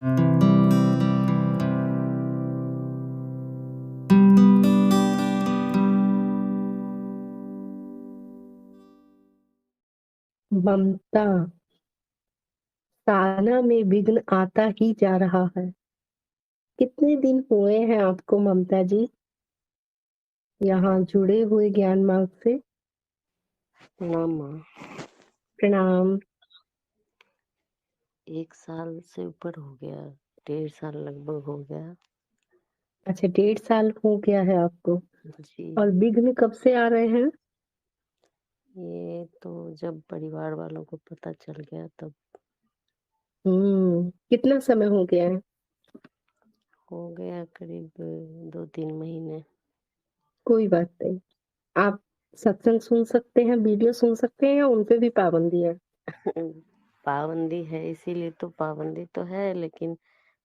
ममता। साधना में विघ्न आता ही जा रहा है। कितने दिन हुए हैं आपको ममता जी यहाँ जुड़े हुए ज्ञान मार्ग से? प्रणाम माँ। प्रणाम। 1 साल से ऊपर हो गया, 1.5 साल लगभग हो गया। अच्छा, 1.5 साल हो गया है आपको। जी, और विघ्न कब से आ रहे हैं? ये तो जब परिवार वालों को पता चल गया तब कितना समय हो गया है? हो गया करीब 2-3 महीने। कोई बात नहीं। आप सत्संग सुन सकते हैं, वीडियो सुन सकते हैं, या उन पे भी पाबंदी है? पाबंदी है, इसीलिए तो पाबंदी तो है, लेकिन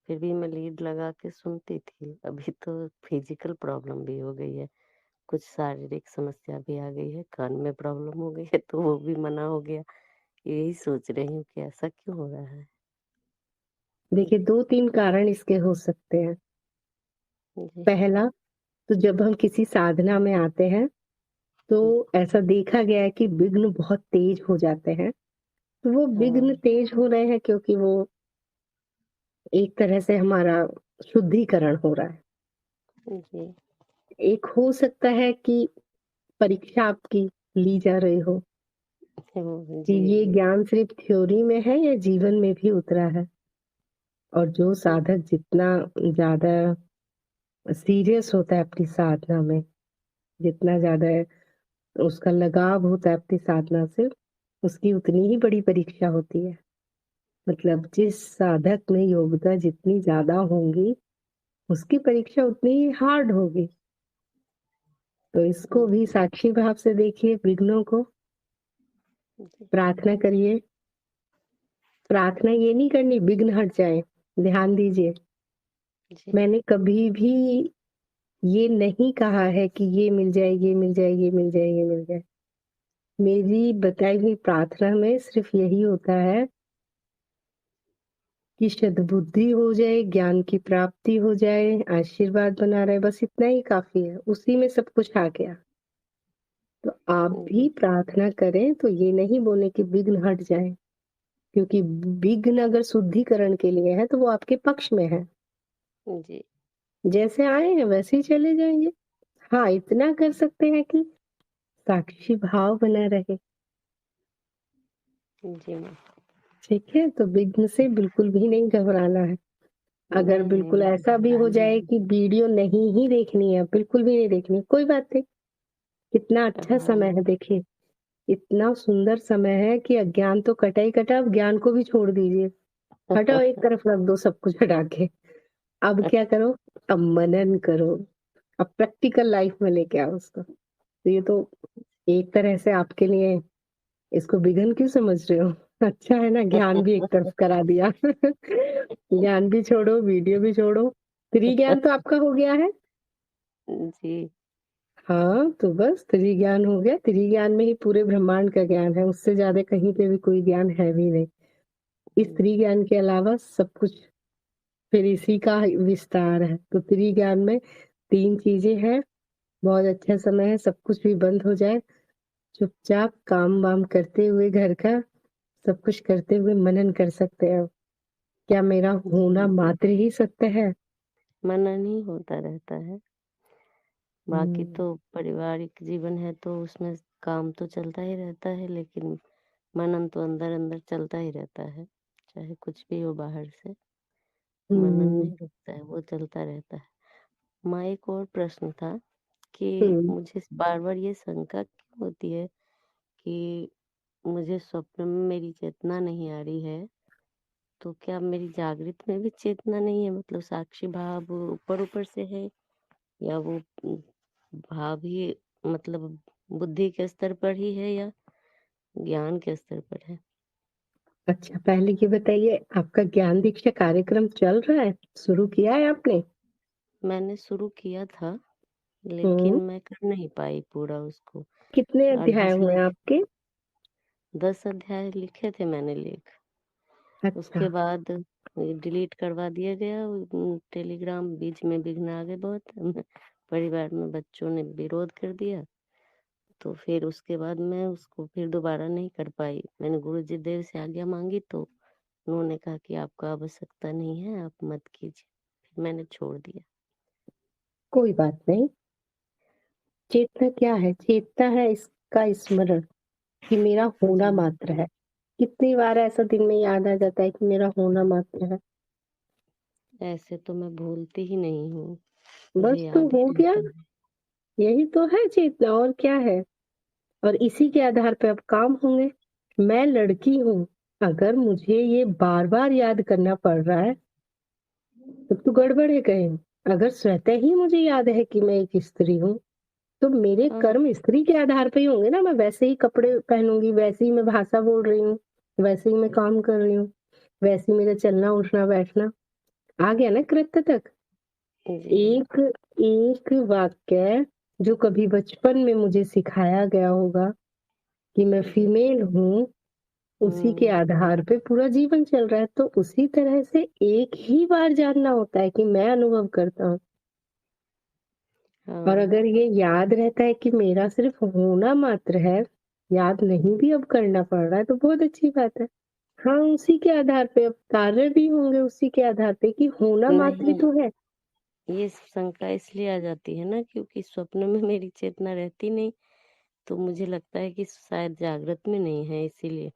फिर भी मैं लीड लगा के सुनती थी। अभी तो फिजिकल प्रॉब्लम भी हो गई है, कुछ शारीरिक समस्या भी आ गई है, कान में प्रॉब्लम हो गई है तो वो भी मना हो गया। यही सोच रही हूँ कि ऐसा क्यों हो रहा है। देखिए, 2-3 कारण इसके हो सकते हैं। जी, पहला, तो जब हम किसी साधना में आते हैं तो ऐसा देखा गया है कि विघ्न बहुत तेज हो जाते हैं। तो वो विघ्न हाँ, तेज हो रहे हैं क्योंकि वो एक तरह से हमारा शुद्धिकरण हो रहा है। जी, एक हो सकता है कि परीक्षा आपकी ली जा रही हो कि जी, ये जी, ज्ञान सिर्फ थ्योरी में है या जीवन में भी उतरा है। और जो साधक जितना ज्यादा सीरियस होता है अपनी साधना में, जितना ज्यादा उसका लगाव होता है अपनी साधना से, उसकी उतनी ही बड़ी परीक्षा होती है। मतलब जिस साधक में योग्यता जितनी ज्यादा होंगी, उसकी परीक्षा उतनी ही हार्ड होगी। तो इसको भी साक्षी भाव से देखिए, विघ्नों को। जी, प्रार्थना करिए। प्रार्थना ये नहीं करनी विघ्न हट जाए। ध्यान दीजिए, जी, मैंने कभी भी ये नहीं कहा है कि ये मिल जाए, ये मिल जाए, ये मिल जाए, ये मिल जाए। मेरी बताई हुई प्रार्थना में सिर्फ यही होता है कि सद्बुद्धि हो जाए, ज्ञान की प्राप्ति हो जाए, आशीर्वाद बना रहे, बस इतना ही काफी है। उसी में सब कुछ आ गया। तो आप भी जी, प्रार्थना करें तो ये नहीं बोले कि विघ्न हट जाए, क्योंकि विघ्न अगर शुद्धिकरण के लिए है तो वो आपके पक्ष में है। जी, जैसे आए हैं वैसे ही चले जाएंगे। हाँ, इतना कर सकते हैं कि साक्षी भाव बना रहे। जी मैम। ठीक है, तो विघ्न से बिल्कुल भी नहीं घबराना है। अगर नहीं, नहीं, बिल्कुल मुझे ऐसा भी हो घबराना जाए नहीं। कि वीडियो नहीं ही देखनी है, बिल्कुल भी नहीं देखनी, कोई बात नहीं। कितना अच्छा समय हाँ, है, देखिए। इतना सुंदर समय है कि अज्ञान तो कटा ही कटा, अब ज्ञान को भी छोड़ दीजिए। हटाओ, एक तरफ रख दो सब कुछ हटा के। अब क्या करो? अब मनन करो। अब प्रैक्टिकल लाइफ में लेके आओ उसको। तो ये तो एक तरह से आपके लिए, इसको विघन क्यों समझ रहे हो? अच्छा है ना, ज्ञान भी एक तरफ करा दिया। ज्ञान भी छोड़ो, वीडियो भी छोड़ो। त्रिज्ञान तो आपका हो गया है। जी, हाँ, तो बस त्रिज्ञान हो गया। त्रिज्ञान में ही पूरे ब्रह्मांड का ज्ञान है, उससे ज्यादा कहीं पे भी कोई ज्ञान है भी नहीं। इस त्रिज्ञान के अलावा सब कुछ फिर इसी का विस्तार है। तो त्रिज्ञान में 3 चीजें हैं। बहुत अच्छा समय है, सब कुछ भी बंद हो जाए, चुपचाप काम वाम करते हुए घर का सब कुछ करते हुए मनन कर सकते हैं। क्या मेरा होना जी। मात्र ही सत्य है? मनन ही होता रहता है। बाकी हम्म, तो पारिवारिक जीवन है तो उसमें काम तो चलता ही रहता है, लेकिन मनन तो अंदर-अंदर चलता ही रहता है। चाहे कुछ भी हो बाहर से, मनन हम्म, नहीं रुकता है, वो चलता रहता है। माँ, एक और प्रश्न था कि हम्म। मुझे बार-बार ये शंका क्यों होती है कि मुझे स्वप्न में मेरी चेतना नहीं आ रही है, तो क्या मेरी जागृत में भी चेतना नहीं है? मतलब साक्षी भाव ऊपर-ऊपर से है, या वो भाव ही मतलब बुद्धि के स्तर पर ही है, या ज्ञान के स्तर पर है? अच्छा, पहले ये बताइए, आपका ज्ञान दीक्षा कार्यक्रम चल रहा है? शुरू किया है आपने? मैंने शुरू किया था, लेकिन हम्म। मैं कर नहीं पाई पूरा उसको। कितने अध्याय हुए आधे-से हैं आपके? 10 अध्याय लिखे थे मैंने लेख। अच्छा। उसके बाद ये डिलीट करवा दिया गया टेलीग्राम, बीच में विघ्न आ गए बहुत। परिवार में बच्चों ने विरोध कर दिया, तो फिर उसके बाद मैं उसको फिर दोबारा नहीं कर पाई। मैंने गुरुजी देव से आज्ञा मांगी तो उन्होंने कहा कि आपको आवश्यकता नहीं है, आप मत कीजिए। फिर मैंने छोड़ दिया। कोई बात नहीं। चेतना क्या है? चेतना है इसका स्मरण कि मेरा होना जी, मात्र है। कितनी बार ऐसा दिन में याद आ जाता है कि मेरा होना मात्र है। ऐसे तो मैं भूलती ही नहीं हूँ, मुझे बस तो याद ही हो गया। रहता है। यही तो है चेतना, और क्या है? और इसी के आधार पे अब काम होंगे। मैं लड़की हूँ, अगर मुझे ये बार बार याद करना पड़ रहा है तब तो गड़बड़ है कहीं। अगर स्वतः ही मुझे याद है कि मैं एक स्त्री हूँ, तो मेरे हाँ, कर्म स्त्री के आधार पे ही होंगे ना। मैं वैसे ही कपड़े पहनूंगी, वैसे ही मैं भाषा बोल रही हूँ, वैसे ही मैं काम कर रही हूँ, वैसे ही मेरा चलना उठना बैठना। आ गया ना कृत्य तक। जी। एक एक वाक्य जो कभी बचपन में मुझे सिखाया गया होगा कि मैं जी। फीमेल हूँ, उसी के हुँ, आधार पे पूरा जीवन चल रहा है। तो उसी तरह से एक ही बार जानना होता है कि मैं अनुभव करता हूँ। और हाँ, अगर ये याद रहता है कि मेरा सिर्फ होना मात्र है, याद नहीं भी अब करना पड़ रहा है, तो बहुत अच्छी बात है। हाँ, उसी के आधार पे अब कार्य भी होंगे, उसी के आधार पे कि होना मात्र ही नहीं, तो है। ये शंका इसलिए आ जाती है ना क्योंकि स्वप्न में मेरी चेतना रहती नहीं, तो मुझे लगता है कि शायद जागृत में नहीं है, इसीलिए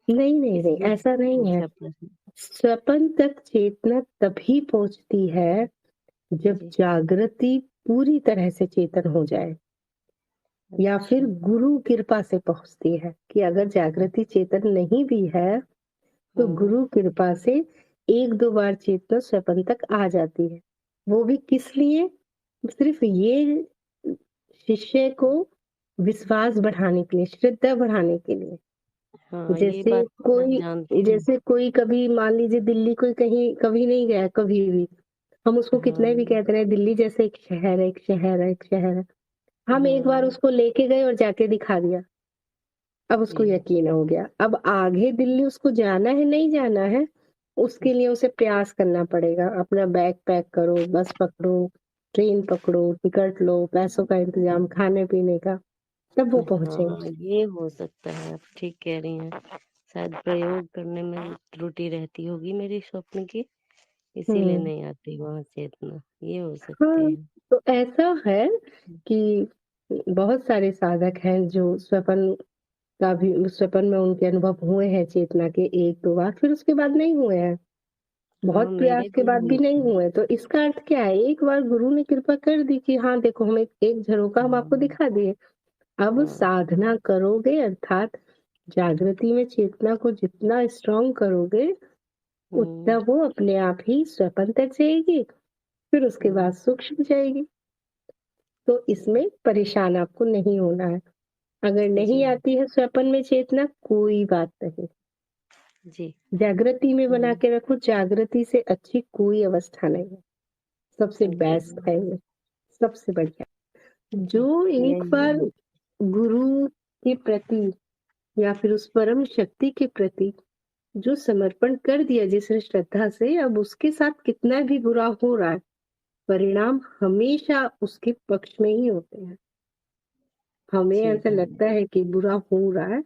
नहीं नहीं नहीं, इसलिए ऐसा नहीं है। पूछा प्रश्न। स्वपन तक चेतना तभी पहुंचती है जब जी, जागृति पूरी तरह से चेतन हो जाए, या फिर अच्छा। गुरु कृपा से पहुंचती है। कि अगर जागृति चेतन नहीं भी है तो हाँ, गुरु कृपा से एक दो बार चेतना स्वपन तक आ जाती है। वो भी किस लिए? सिर्फ ये शिष्य को विश्वास बढ़ाने के लिए, श्रद्धा बढ़ाने के लिए। हाँ, ये जैसे बात तो मैं कोई जानती हूँ। जैसे कोई कभी मान लीजिए दिल्ली कोई कहीं कभी नहीं गया कभी भी, हम उसको कितने भी हाँ, कहते रहे दिल्ली जैसे एक शहर है, एक शहर है, एक शहर है। हम एक बार हाँ, उसको लेके गए और जाके दिखा दिया, अब उसको जी, यकीन हो गया। अब आगे दिल्ली उसको जाना है नहीं जाना है, उसके लिए उसे प्रयास करना पड़ेगा। अपना बैग पैक करो, बस पकड़ो, ट्रेन पकड़ो, टिकट लो, पैसों का इंतजाम, खाने पीने का, तब वो पहुंचेगा। हाँ, ये हो सकता है, आप ठीक कह रही हैं। शायद प्रयोग करने में त्रुटि रहती होगी मेरी स्वप्न की, इसीलिए हम्म। नहीं आती वहाँ चेतना, ये हो सकती हाँ, है। तो ऐसा है कि बहुत सारे साधक हैं जो स्वपन का भी, स्वपन में उनके अनुभव हुए हैं चेतना के एक दो बार, फिर उसके बाद नहीं हुए हैं। हाँ, बहुत प्रयास मेरे के भी बाद भी हुए नहीं थे। हुए। तो इसका अर्थ क्या है? एक बार गुरु ने कृपा कर दी कि हाँ देखो, हम एक झरोका हम आपको हाँ, दिखा दिए। अब हाँ, साधना करोगे, अर्थात जागृति में चेतना को जितना स्ट्रांग करोगे, उतना हुँ, वो अपने आप ही स्वपन तक जाएगी, फिर उसके बाद हुँ, सूक्ष्म जाएगी। तो इसमें परेशान आपको नहीं होना है। अगर नहीं जी, आती है स्वपन में चेतना, कोई बात नहीं, जी, जागृति में बना हुँ, के रखो। जागृति से अच्छी कोई अवस्था नहीं है, सबसे बेस्ट जी, है ये, सबसे बढ़िया। जी, जो एक यही बार है। गुरु के प्रति या फिर उस परम शक्ति के प्रति जो समर्पण कर दिया जिस श्रद्धा से, अब उसके साथ कितना भी बुरा हो रहा है, परिणाम हमेशा उसके पक्ष में ही होते हैं। हमें ठीक ऐसा है। लगता है कि बुरा हो रहा है,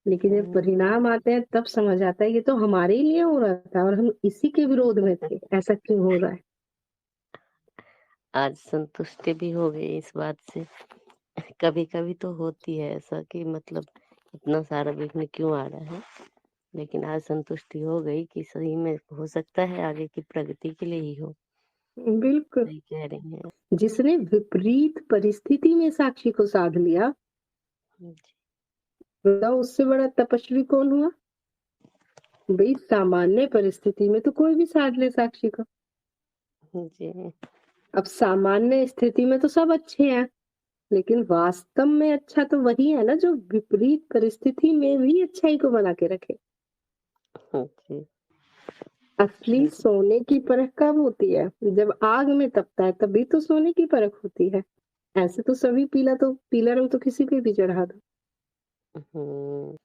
लेकिन जब हुँ, परिणाम आते हैं तब समझ आता है ये तो हमारे ही लिए हो रहा था और हम इसी के विरोध में थे, ऐसा क्यों हो रहा है। आज संतुष्टि भी हो गई इस बात से। कभी-कभी तो होती है ऐसा कि मतलब इतना सारा विघ्न क्यों आ रहा है, लेकिन आज संतुष्टि हो गई कि सही में हो सकता है आगे की प्रगति के लिए ही हो। बिल्कुल। सही कह रही हैं। जिसने विपरीत परिस्थिति में साक्षी को साध लिया, जी, बताओ उससे बड़ा तपस्वी कौन हुआ? भाई सामान्य परिस्थिति में तो कोई भी साध ले साक्षी को। जी, अब सामान्य स्थिति में तो सब अच्छे हैं, लेकिन वास्तव में अच्छा तो वही है ना जो विपरीत परिस्थिति में भी अच्छाई को बना के रखे। जी, असली जी, सोने की परख कब होती है? जब आग में तपता है, तभी तो सोने की परख होती है। ऐसे तो सभी पीला रंग तो किसी पे भी चढ़ा दो। हुँ।